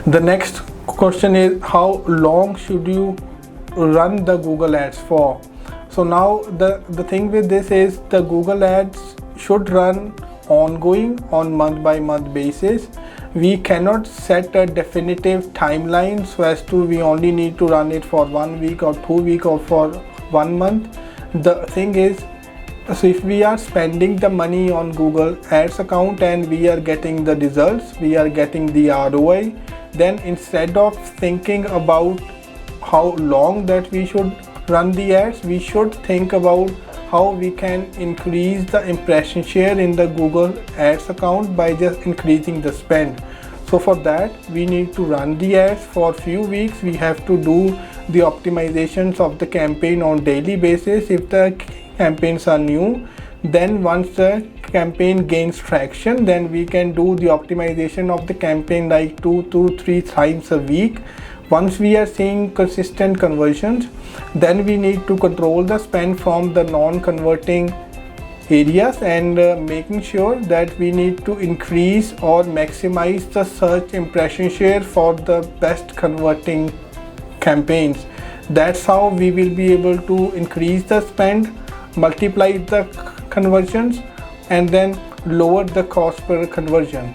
The next question is, how long should you run the Google ads for? So now the thing with this is, the Google ads should run ongoing on month by month basis. We cannot set a definitive timeline so as to we only need to run it for 1 week or 2 weeks or for 1 month. The thing is, so if we are spending the money on Google ads account and we are getting the results, we are getting the ROI, then instead of thinking about how long that we should run the ads, we should think about how we can increase the impression share in the Google ads account by just increasing the spend. So for that, we need to run the ads for few weeks. We have to do the optimizations of the campaign on daily basis if the campaigns are new. Then once the campaign gains traction, then we can do the optimization of the campaign like 2 to 3 times a week. Once we are seeing consistent conversions, then we need to control the spend from the non-converting areas and making sure that we need to increase or maximize the search impression share for the best converting campaigns. That's how we will be able to increase the spend, multiply the conversions, and then lower the cost per conversion.